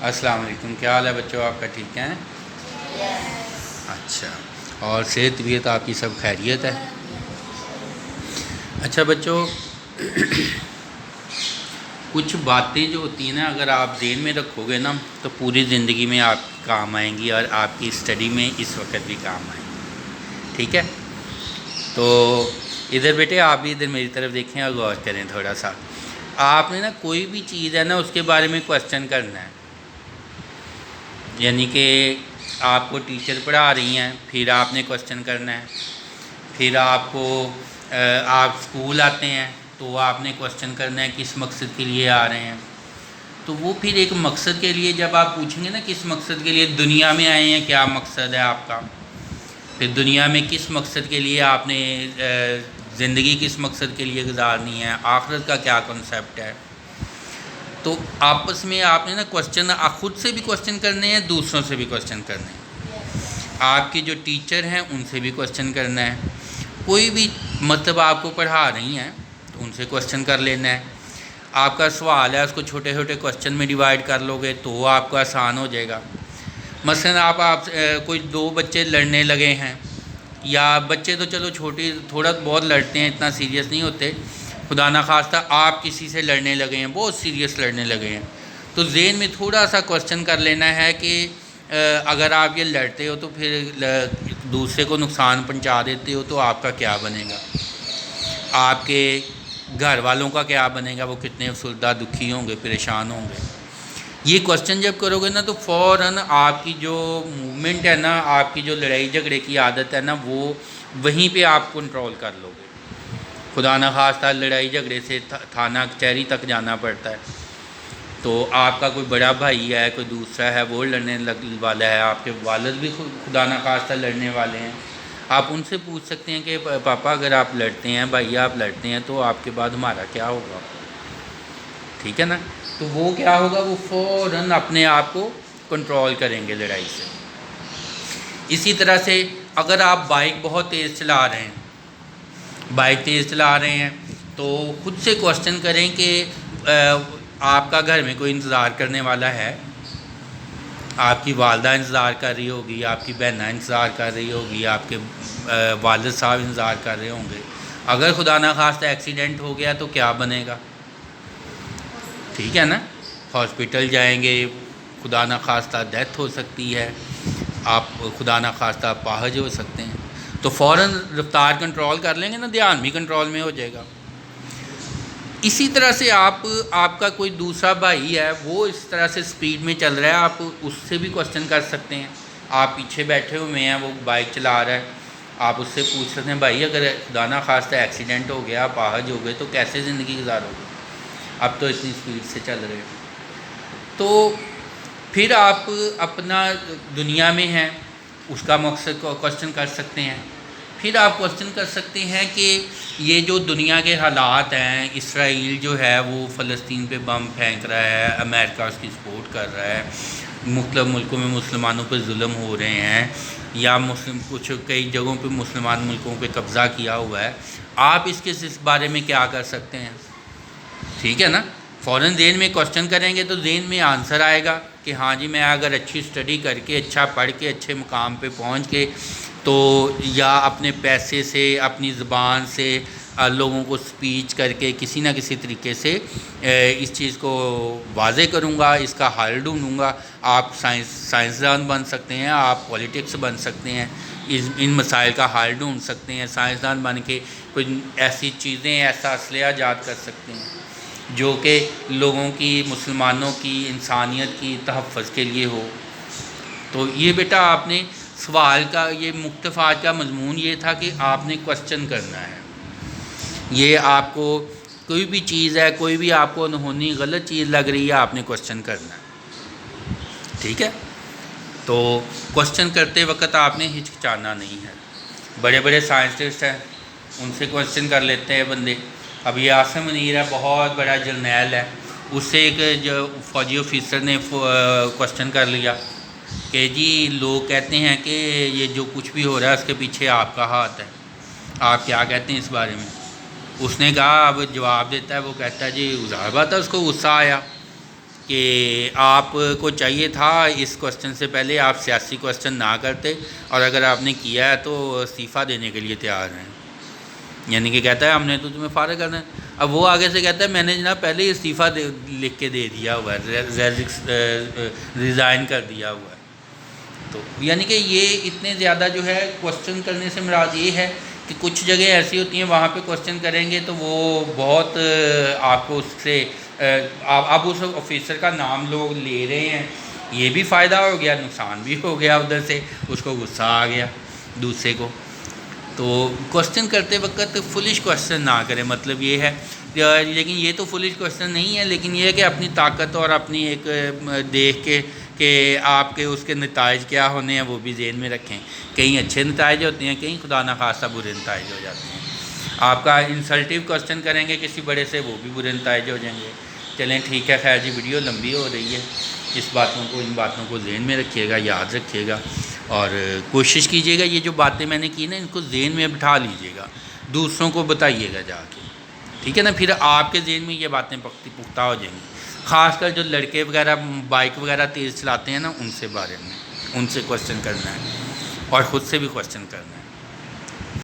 السلام علیکم، کیا حال ہے بچوں؟ آپ کا ٹھیک ہیں؟ اچھا، اور صحت طبیعت آپ کی سب خیریت ہے؟ اچھا بچوں، کچھ باتیں جو ہوتی ہیں نا، اگر آپ ذہن میں رکھو گے نا تو پوری زندگی میں آپ کام آئیں گی، اور آپ کی اسٹڈی میں اس وقت بھی کام آئیں گی، ٹھیک ہے؟ تو ادھر بیٹے آپ بھی ادھر میری طرف دیکھیں اور غور کریں تھوڑا سا۔ آپ نے نا کوئی بھی چیز ہے نا اس کے بارے میں کویسچن کرنا ہے، یعنی کہ آپ کو ٹیچر پڑھا رہی ہیں، پھر آپ نے کویسچن کرنا ہے۔ پھر آپ کو آپ اسکول آتے ہیں تو آپ نے کویسچن کرنا ہے کس مقصد کے لیے آ رہے ہیں۔ تو وہ پھر ایک مقصد کے لیے جب آپ پوچھیں گے نا کس مقصد کے لیے دنیا میں آئے ہیں، کیا مقصد ہے آپ کا، پھر دنیا میں کس مقصد کے لیے آپ نے زندگی کس مقصد کے لیے گزارنی ہے، آخرت کا کیا کنسیپٹ ہے، تو آپس میں آپ نے نا کویسچن خود سے بھی کویسچن کرنے ہیں، دوسروں سے بھی کویسچن کرنے ہیں، آپ کے جو ٹیچر ہیں ان سے بھی کویسچن کرنا ہے، کوئی بھی مطلب آپ کو پڑھا رہی ہیں تو ان سے کویسچن کر لینا ہے۔ آپ کا سوال ہے اس کو چھوٹے چھوٹے کویسچن میں ڈیوائڈ کر لو گے تو وہ آپ کو آسان ہو جائے گا۔ مثلا آپ کوئی دو بچے لڑنے لگے ہیں، یا بچے تو چلو چھوٹی تھوڑا بہت لڑتے ہیں، اتنا سیریس نہیں ہوتے، خدا نخواستہ آپ کسی سے لڑنے لگے ہیں، بہت سیریس لڑنے لگے ہیں، تو ذہن میں تھوڑا سا کویسچن کر لینا ہے کہ اگر آپ یہ لڑتے ہو تو پھر دوسرے کو نقصان پہنچا دیتے ہو تو آپ کا کیا بنے گا، آپ کے گھر والوں کا کیا بنے گا، وہ کتنے افسردہ دکھی ہوں گے، پریشان ہوں گے۔ یہ کویسچن جب کرو گے نا تو فوراً آپ کی جو موومنٹ ہے نا، آپ کی جو لڑائی جھگڑے کی عادت ہے نا، وہ وہیں پہ آپ کنٹرول کر لو گے۔ خدا نخواستہ لڑائی جھگڑے سے تھانہ کچہری تک جانا پڑتا ہے، تو آپ کا کوئی بڑا بھائی ہے، کوئی دوسرا ہے، وہ لڑنے والا ہے، آپ کے والد بھی خدا نخواستہ لڑنے والے ہیں، آپ ان سے پوچھ سکتے ہیں کہ پاپا اگر آپ لڑتے ہیں، بھائی آپ لڑتے ہیں تو آپ کے بعد ہمارا کیا ہوگا، ٹھیک ہے نا؟ تو وہ کیا ہوگا، وہ فوراً اپنے آپ کو کنٹرول کریں گے لڑائی سے۔ اسی طرح سے اگر آپ بائک بہت تیز چلا رہے ہیں، بائک تیز چلا رہے ہیں تو خود سے کویسچن کریں کہ آپ کا گھر میں کوئی انتظار کرنے والا ہے، آپ کی والدہ انتظار کر رہی ہوگی، آپ کی بہنہ انتظار کر رہی ہوگی، آپ کے والد صاحب انتظار کر رہے ہوں گے، اگر خدا نخواستہ ایکسیڈنٹ ہو گیا تو کیا بنے گا، ٹھیک ہے نا؟ ہاسپٹل جائیں گے، خدا نخواستہ ڈیتھ ہو سکتی ہے، آپ خدا نخواستہ اپاہج ہو سکتے ہیں، تو فوراً رفتار کنٹرول کر لیں گے نا، دھیان بھی کنٹرول میں ہو جائے گا۔ اسی طرح سے آپ کا کوئی دوسرا بھائی ہے، وہ اس طرح سے سپیڈ میں چل رہا ہے، آپ اس سے بھی کویسچن کر سکتے ہیں۔ آپ پیچھے بیٹھے ہوئے ہیں، وہ بائک چلا رہا ہے، آپ اس سے پوچھ سکتے ہیں بھائی اگر خدا نخواستہ ایکسیڈنٹ ہو گیا، اپاہج ہو گئے تو کیسے زندگی گزارو گے، اب تو اتنی سپیڈ سے چل رہے ہیں۔ تو پھر آپ اپنا دنیا میں ہیں اس کا مقصد کو کویسچن کر سکتے ہیں۔ پھر آپ کویسچن کر سکتے ہیں کہ یہ جو دنیا کے حالات ہیں، اسرائیل جو ہے وہ فلسطین پہ بم پھینک رہا ہے، امریکہ اس کی سپورٹ کر رہا ہے، مختلف ملکوں میں مسلمانوں پہ ظلم ہو رہے ہیں، یا کئی جگہوں پہ مسلمان ملکوں پہ قبضہ کیا ہوا ہے، آپ اس بارے میں کیا کر سکتے ہیں، ٹھیک ہے نا؟ فوراً ذہن میں کویسچن کریں گے تو ذہن میں آنسر آئے گا کہ ہاں جی، میں اگر اچھی اسٹڈی کر کے، اچھا پڑھ کے، اچھے مقام پہ پہنچ کے، تو یا اپنے پیسے سے، اپنی زبان سے لوگوں کو سپیچ کر کے کسی نہ کسی طریقے سے اس چیز کو واضح کروں گا، اس کا حل ڈھونڈوں گا۔ آپ سائنسدان بن سکتے ہیں، آپ پولیٹکس بن سکتے ہیں، ان مسائل کا حل ڈھونڈ سکتے ہیں، سائنسدان بن کے کوئی ایسی چیزیں، ایسا اسلحہ ایجاد کر سکتے ہیں جو کہ لوگوں کی، مسلمانوں کی، انسانیت کی تحفظ کے لیے ہو۔ تو یہ بیٹا آپ نے سوال کا، یہ مکتوب آج کا مضمون یہ تھا کہ آپ نے کویسچن کرنا ہے۔ یہ آپ کو کوئی بھی چیز ہے، کوئی بھی آپ کو انہونی غلط چیز لگ رہی ہے، آپ نے کویسچن کرنا ہے، ٹھیک ہے؟ تو کویسچن کرتے وقت آپ نے ہچکچانا نہیں ہے۔ بڑے بڑے سائنسسٹ ہیں، ان سے کویسچن کر لیتے ہیں بندے۔ اب یہ عاصم منیر ہے، بہت بڑا جرنیل ہے، اس سے ایک جو فوجی آفیسر نے کویسچن کر لیا کہ جی لوگ کہتے ہیں کہ یہ جو کچھ بھی ہو رہا ہے اس کے پیچھے آپ کا ہاتھ ہے، آپ کیا کہتے ہیں اس بارے میں؟ اس نے کہا، اب جواب دیتا ہے، وہ کہتا ہے جی ظاہر بات ہے اس کو غصہ آیا، کہ آپ کو چاہیے تھا اس کوشچن سے پہلے آپ سیاسی کوشچن نہ کرتے، اور اگر آپ نے کیا ہے تو استعفیٰ دینے کے لیے تیار ہیں، یعنی کہ کہتا ہے ہم نے تو تمہیں فارغ کرنا ہے۔ اب وہ آگے سے کہتا ہے میں نے جناب پہلے ہی استعفیٰ لکھ کے دے دیا ہوا ہے، ریزائن کر دیا ہوا ہے۔ تو یعنی کہ یہ اتنے زیادہ جو ہے کوشچن کرنے سے مراد یہ ہے کہ کچھ جگہ ایسی ہوتی ہیں وہاں پہ کوشچن کریں گے تو وہ بہت آپ کو اس سے آپ اس آفیسر کا نام لوگ لے رہے ہیں، یہ بھی فائدہ ہو گیا، نقصان بھی ہو گیا، ادھر سے اس کو غصہ آ گیا دوسرے کو۔ تو کوشچن کرتے وقت فلش کوشچن نہ کریں، مطلب یہ ہے، لیکن یہ تو فلش کوشچن نہیں ہے، لیکن یہ ہے کہ اپنی طاقت اور اپنی ایک دیکھ کے کہ آپ کے اس کے نتائج کیا ہونے ہیں وہ بھی ذہن میں رکھیں۔ کہیں اچھے نتائج ہوتے ہیں، کہیں خدا نخواستہ برے نتائج ہو جاتے ہیں۔ آپ کا انسلٹیو کوشچن کریں گے کسی بڑے سے، وہ بھی برے نتائج ہو جائیں گے۔ چلیں ٹھیک ہے، خیر جی، ویڈیو لمبی ہو رہی ہے، ان باتوں کو ذہن میں رکھیے گا، یاد رکھیے گا، اور کوشش کیجیے گا یہ جو باتیں میں نے کی نا ان کو ذہن میں بٹھا لیجیے گا، دوسروں کو بتائیے گا جا کے، ٹھیک ہے نا، پھر آپ کے ذہن میں یہ باتیں پختہ ہو جائیں گی۔ خاص کر جو لڑکے وغیرہ بائک وغیرہ تیز چلاتے ہیں نا، ان سے بارے میں ان سے کوشچن کرنا ہے اور خود سے بھی کوشچن کرنا ہے۔